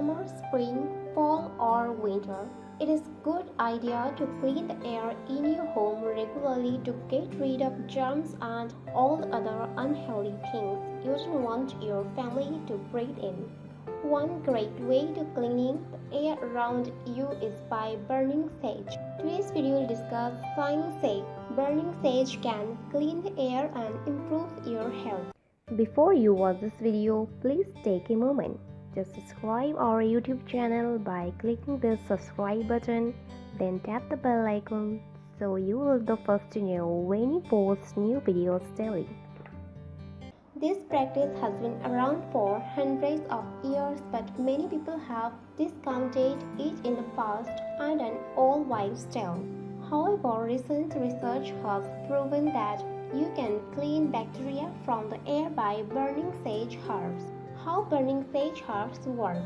summer, spring, fall or winter, it is a good idea to clean the air in your home regularly to get rid of germs and all other unhealthy things you don't want your family to breathe in. One great way to cleaning the air around you is by burning sage. Today's video will discuss flying sage. Burning sage can clean the air and improve your health. Before you watch this video, please take a moment. Just subscribe our YouTube channel by clicking the subscribe button, then tap the bell icon so you will be the first to know when we post new videos daily. This practice has been around for hundreds of years, but many people have discounted it in the past and an old wives' tale. However, recent research has proven that you can clean bacteria from the air by burning sage herbs. How burning sage herbs work?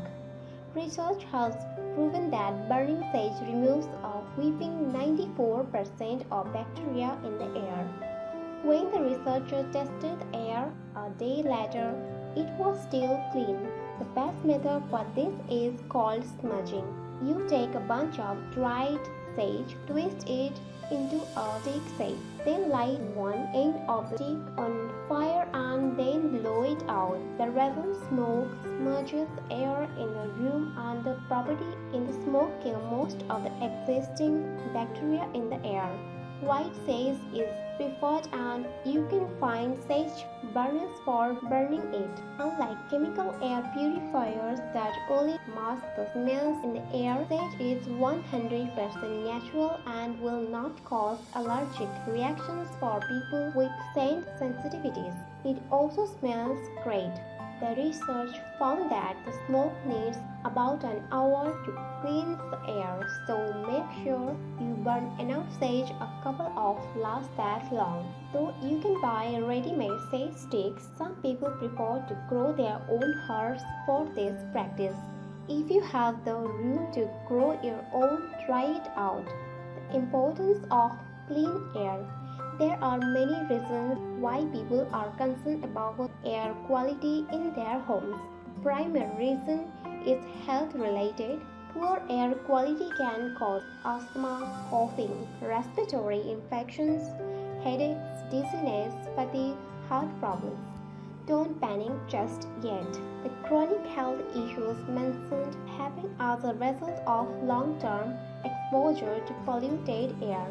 Research has proven that burning sage removes a whopping 94% of bacteria in the air. When the researchers tested the air a day later, it was still clean. The best method for this is called smudging. You take a bunch of dried sage, twist it into a stick shape, then light one end of the stick on fire and then blow it out. The resin smoke smudges air in the room and the property in the smoke kills most of the existing bacteria in the air. White sage is preferred and you can find sage burners for burning it. Unlike chemical air purifiers that only mask the smells in the air, sage is 100% natural and will not cause allergic reactions for people with scent sensitivities. It also smells great. The research found that the smoke needs about an hour to cleanse the air, so make sure you burn enough sage a couple of lasts that long. Though you can buy ready-made sage sticks, some people prefer to grow their own herbs for this practice. If you have the room to grow your own, try it out. The importance of clean air. There are many reasons why people are concerned about air quality in their homes. The primary reason is health related. Poor air quality can cause asthma, coughing, respiratory infections, headaches, dizziness, fatigue, heart problems. Don't panic just yet. The chronic health issues mentioned happen as a result of long-term exposure to polluted air.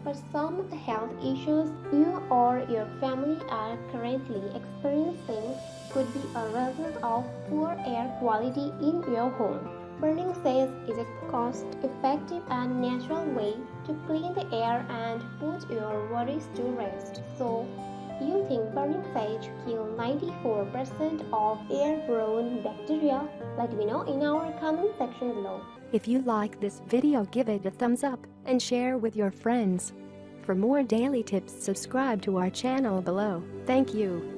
But some of the health issues you or your family are currently experiencing could be a result of poor air quality in your home. Burning sage is a cost-effective and natural way to clean the air and put your worries to rest. So, you think burning sage kills 94% of airborne bacteria? Let me know in our comment section below. If you like this video, give it a thumbs up and share with your friends. For more daily tips, subscribe to our channel below. Thank you.